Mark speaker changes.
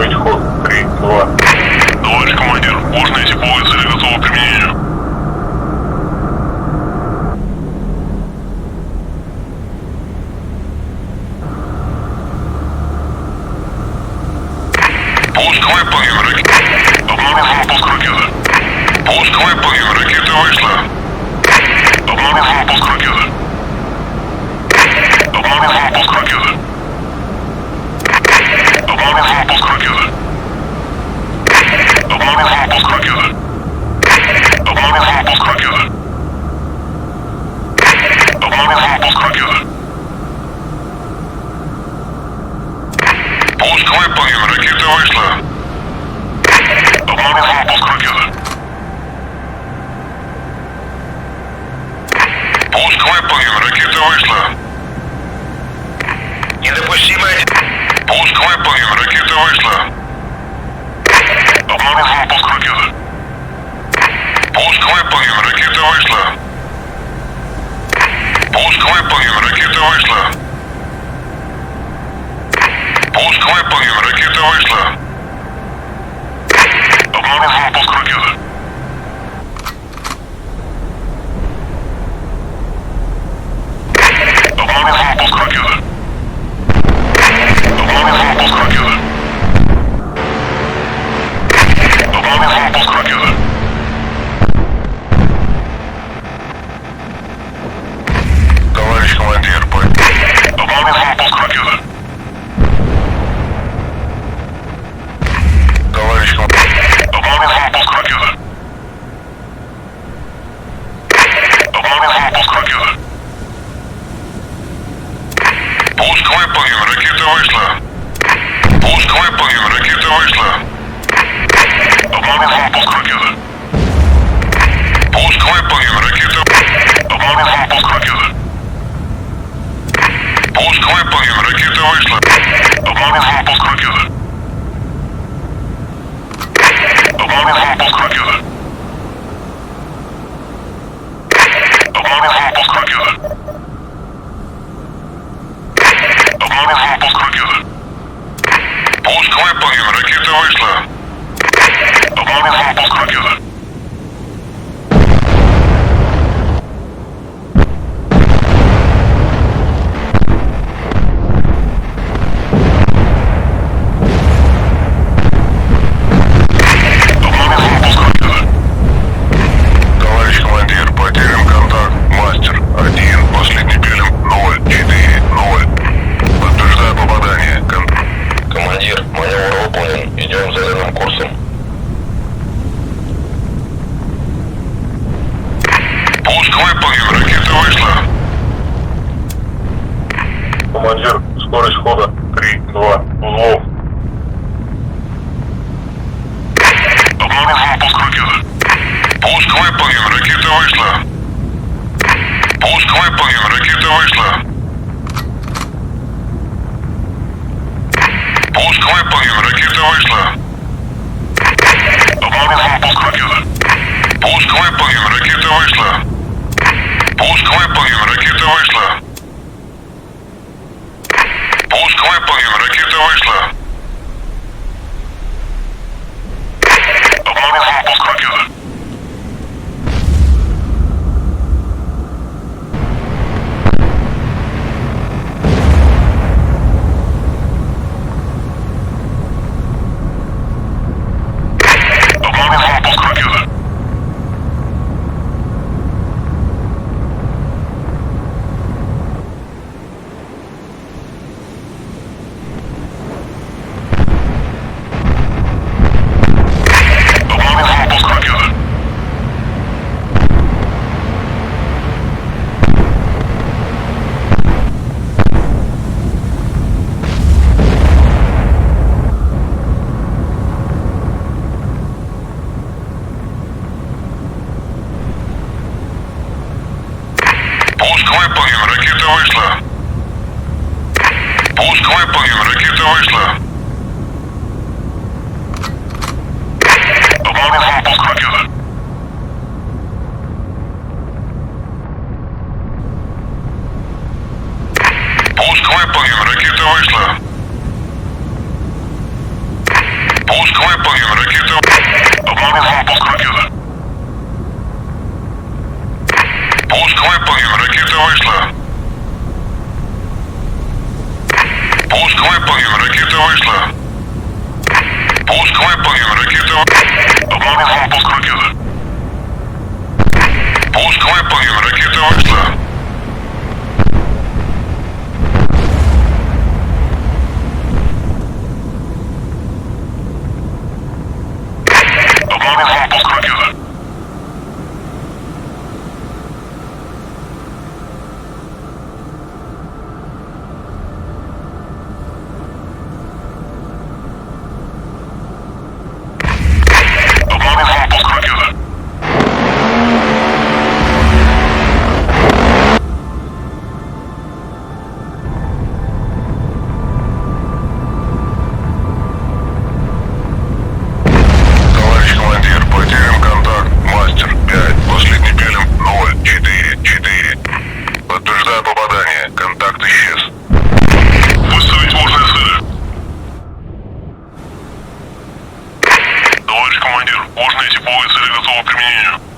Speaker 1: Скорость ход 3-2.
Speaker 2: Товарищ командир, ложные тепловые цели готовы к применению. Пусковой подъем ракеты. Обнаружен пуск ракеты. Пусковой подъем ракеты вышла. Обнаружен пуск ракеты. Обнаружен пуск ракеты. Обнаружен пуск ракеты. Обнаружен пуск ракеты. Обнаружен пуск ракеты. Обнаружен пуск ракеты. Пусковой подъем ракеты вышла. Обнаружен пуск ракеты. Пусковой подъем ракеты вышла.
Speaker 1: Недопустимое.
Speaker 2: Пусковой подъем ракеты вышла. Обнаружен пуск ракеты. Пусковой подъем ракеты вышла. Пусковой подъем ракеты вышла. Пусковой подъем ракеты вышла. Обнаружен пуск ракеты. Обнаружен пуск ракеты. Обнаружен пуск ракеты. Обнаружен пуск ракеты.
Speaker 1: Товарищ командир,
Speaker 2: Обнаружен пуск ракеты.
Speaker 1: товарищ командир.
Speaker 2: Обнаружен пуск ракеты. Обнаружен пуск ракеты. Пусковой подъем ракеты вышла. Пусковой подъем ракеты вышла. Обнаружен пуск ракеты. Пусковой подъем ракеты. Обнаружен пуск ракеты. Пусковой подъем ракеты вышла. Обнаружен пуск ракеты. Обнаружен пуск ракеты. Обнаружен пуск ракеты. Обнаружен пуск ракеты. Пусковой подъем ракеты вышла. Обнаружен пуск ракеты. Обнаружен пуск ракеты.
Speaker 1: Товарищ командир, потерян контакт. Мастер 1, последний пилим 040. Подтверждаю попадание.
Speaker 3: Командир, маневр выполнен. Идем зеленым курсом.
Speaker 2: Пусковой подъем ракеты вышла.
Speaker 1: Командир, скорость хода 3-2. Узлов.
Speaker 2: Обнаружен пуск ракеты. Пусковой подъем ракеты вышла. Пусковой подъем ракеты вышла. Пусковой подъем ракеты вышла. Обнаружен пуск ракеты. Пусковой подъем ракеты вышла. Пусковой подъем ракеты вышла. Пусковой подъем ракеты вышла. Обнаружен пуск ракеты. Обнаружен пуск ракеты. Обнаружен пуск ракеты. Пусковой подъем ракеты вышла. Пусковой подъем ракеты вышла. Обнаружен пуск ракеты. Пусковой подъем ракеты вышла. Пуск выполнен. Ракета... Обнаружен пуск ракеты. Пуск выполнен. Ракета вышла. Пуск выполнен. Ракета вышла. Пуск выполнен. Ракета... Обнаружен пуск ракеты. Пуск выполнен. Ракета вышла. Обнаружен пуск ракеты. Обнаружен пуск ракеты.
Speaker 1: Товарищ командир, потерян контакт. Мастер 5, последний пилим 044. Подтверждаю попадание. Контакт исчез.
Speaker 2: Выставить ложные цели. Товарищ командир, ложные типовые цели готовы к применению.